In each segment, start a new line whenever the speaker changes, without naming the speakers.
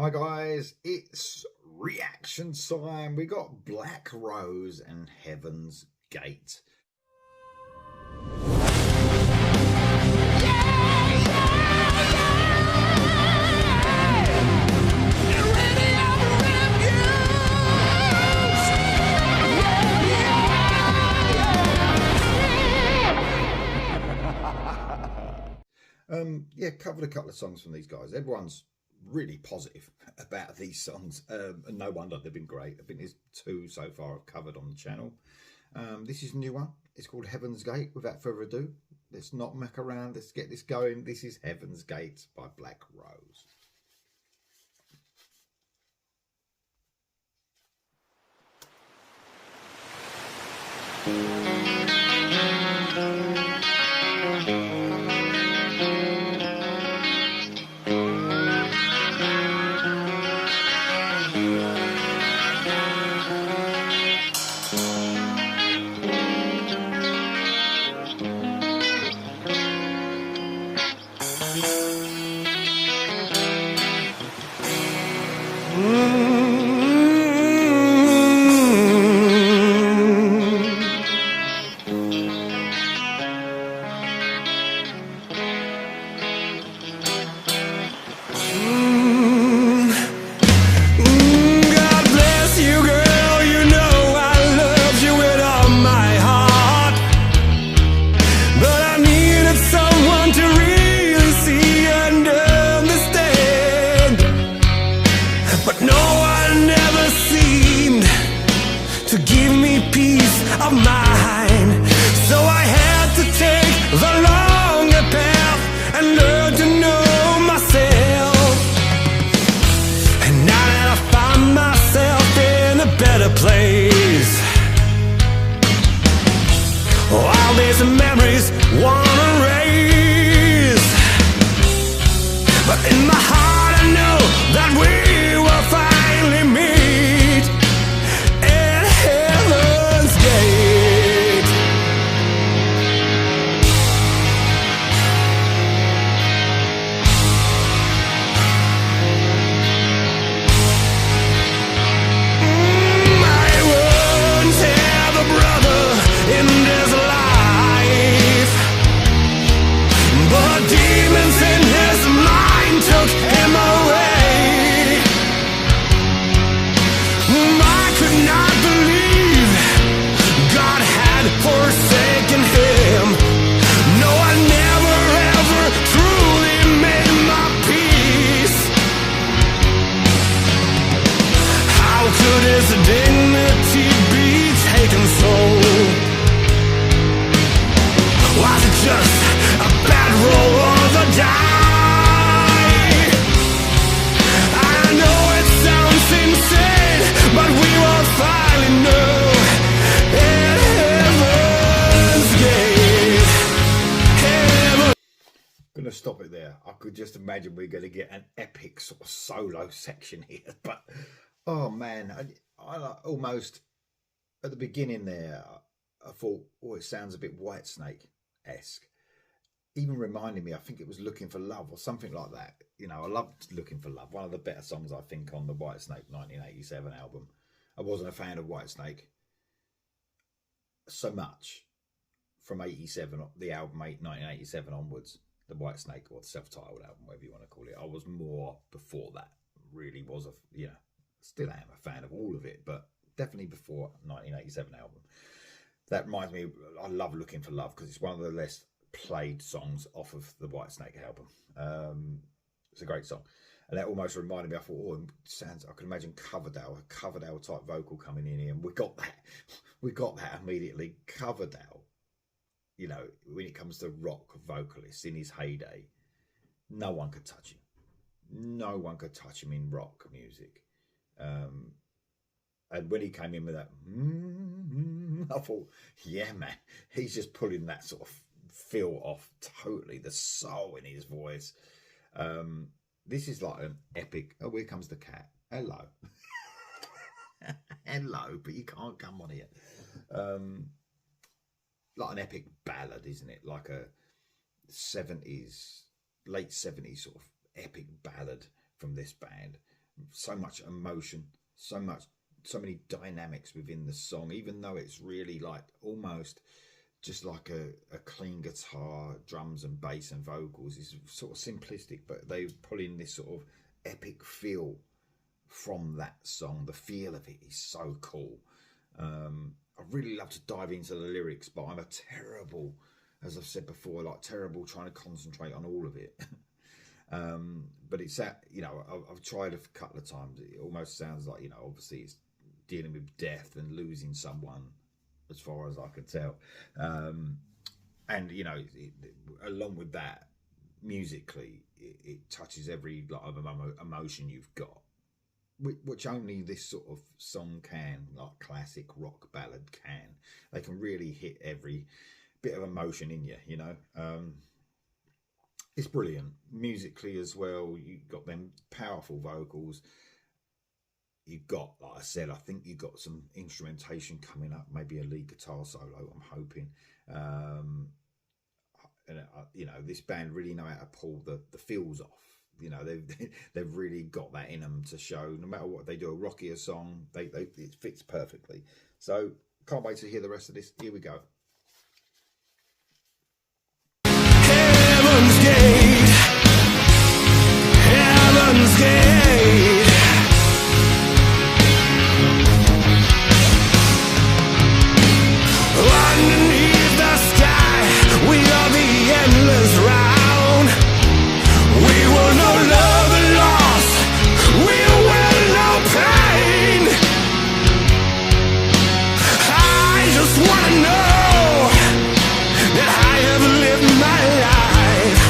Hi guys, it's reaction time. We got Black Rose and Heaven's Gate. Yeah, covered a couple of songs from these guys. Everyone's really positive about these songs, and no wonder, they've been great. I think there's two so far I've covered on the channel. This is a new one. It's called Heaven's Gate. Without further ado, let's not muck around. Let's get this going. This is Heaven's Gate by Black Rose.
Of mine, so I had to take the longer path and learn to know myself. And now that I find myself in a better place, all these memories wanna erase, but in my heart I know that we will finally meet in heaven's gate. I once had a brother in this life, but demons in his mind took him away. I could not believe God had forsaken him. No, I never ever truly made my peace. How could his dignity be taken so? Was it just a bad roll of the die? I know it sounds insane, but we will finally know in heaven's gate. Heaven.
Gonna stop it there. I could just imagine we're gonna get an epic sort of solo section here, but oh man, I almost at the beginning there I thought, oh, it sounds a bit Whitesnake-esque. Even reminding me, I think it was Looking for Love or something like that. You know, I loved Looking for Love, one of the better songs I think on the Whitesnake 1987 album. I wasn't a fan of Whitesnake so much from 87, the album 1987 onwards, the Whitesnake or the self-titled album, whatever you want to call it. I was more before that, really was a, you know, still am a fan of all of it, but definitely before 1987 album. That reminds me, I love Looking for Love because it's one of the less played songs off of the Whitesnake album. It's a great song, and that almost reminded me. I thought, oh, it sounds. I could imagine Coverdale, a Coverdale type vocal coming in here, and we got that immediately. Coverdale, you know, when it comes to rock vocalists in his heyday, no one could touch him. No one could touch him in rock music. And when he came in with that, I thought, yeah, man, he's just pulling that sort of feel off totally, the soul in his voice. This is like an epic. Oh, here comes the cat. Hello. Hello, but you can't come on here. Like an epic ballad, isn't it? Like a 70s, late 70s sort of epic ballad from this band. so much emotion, so many dynamics within the song, even though it's really like almost just like a clean guitar, drums and bass and vocals. It's sort of simplistic, but they pull in this sort of epic feel from that song. The feel of it is so cool. I really love to dive into the lyrics, but I'm a terrible, as I've said before, like terrible trying to concentrate on all of it. But it's that, you know, I've tried a couple of times. It almost sounds like, you know, obviously it's dealing with death and losing someone, as far as I can tell. And, you know, along with that, musically, it touches every lot of emotion you've got, which only this sort of song can, like classic rock ballad can. They can really hit every bit of emotion in you, you know. It's brilliant musically as well. You've got them powerful vocals. You've got, like I said, I think you've got some instrumentation coming up, maybe a lead guitar solo, I'm hoping. And you know, this band really know how to pull the feels off. You know, they've really got that in them to show. No matter what they do, a rockier song, it fits perfectly. So can't wait to hear the rest of this. Here we go.
Heaven's Gate, Heaven's Gate. Underneath the sky, we are the endless round. We will know love and loss, we will know pain. I just wanna know that I have lived my life,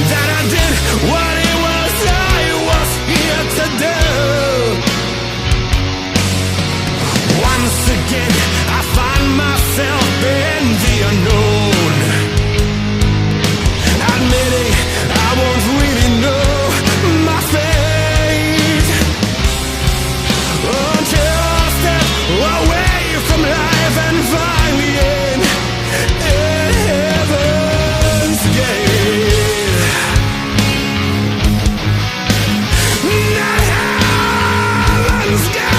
that I did what it was I was here to do. Once again, I find myself in the unknown, admitting I won't really know my fate until I step away from life and find me in Heaven's Gate. Heaven's Gate.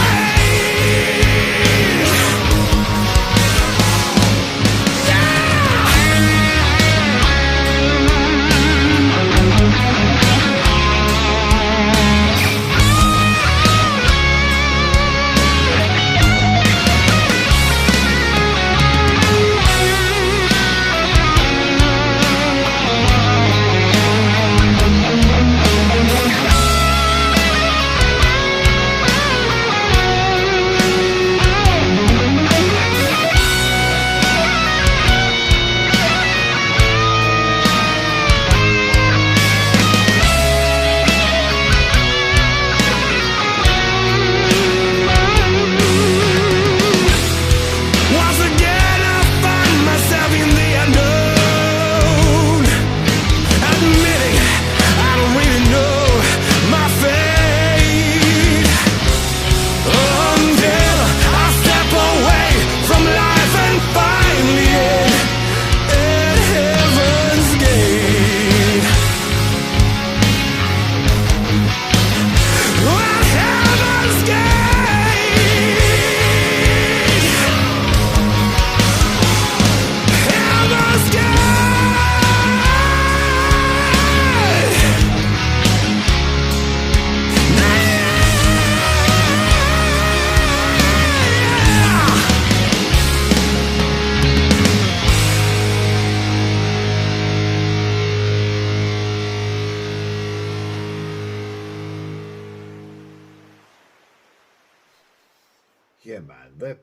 Yeah, man, they're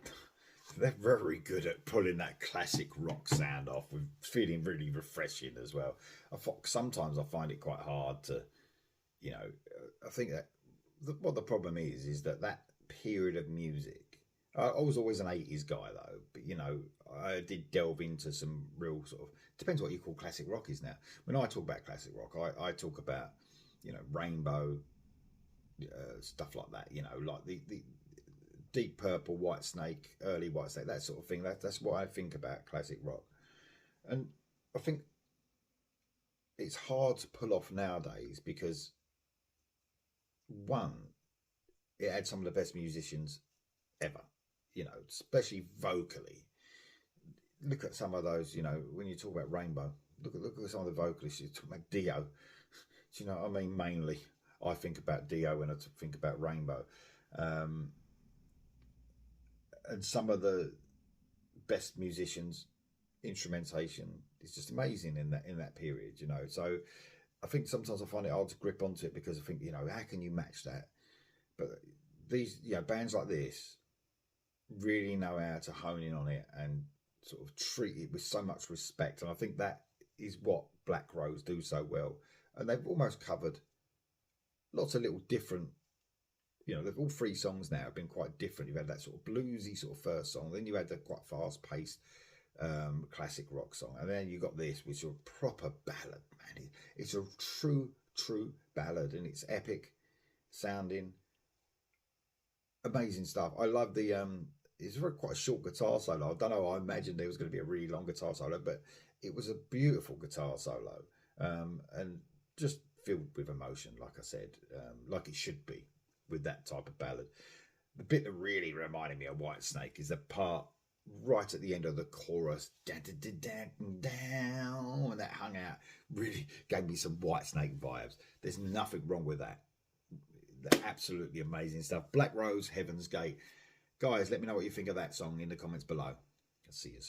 very good at pulling that classic rock sound off with feeling really refreshing as well. Sometimes I find it quite hard to, you know, I think that what the problem is that period of music. I was always an 80s guy though, but you know, I did delve into some real sort of, depends what you call classic rock is now. When I talk about classic rock, I talk about, you know, Rainbow, stuff like that, you know, like the Deep Purple, White Snake, early White Snake, that sort of thing. That's what I think about classic rock. And I think it's hard to pull off nowadays because, one, it had some of the best musicians ever, you know, especially vocally. Look at some of those, you know, when you talk about Rainbow, look at some of the vocalists. You talk about Dio. Do you know what I mean? Mainly, I think about Dio when I think about Rainbow. And some of the best musicians, instrumentation is just amazing in that period, you know. So I think sometimes I find it hard to grip onto it because I think, you know, how can you match that? But these, you know, bands like this really know how to hone in on it and sort of treat it with so much respect. And I think that is what Black Rose do so well. And they've almost covered lots of little different, you know, all three songs now have been quite different. You've had that sort of bluesy sort of first song, then you had the quite fast-paced classic rock song, and then you got this, which is a proper ballad, man. It's a true ballad, and it's epic sounding, amazing stuff. I love the it's quite a short guitar solo. I don't know, I imagined there was going to be a really long guitar solo, but it was a beautiful guitar solo, and just filled with emotion, like I said, like it should be with that type of ballad. The bit that really reminded me of Whitesnake is the part right at the end of the chorus, and that hung out, really gave me some Whitesnake vibes. There's nothing wrong with that. They're absolutely amazing stuff. Black Rose, Heaven's Gate. Guys, let me know what you think of that song in the comments below. I'll see you soon.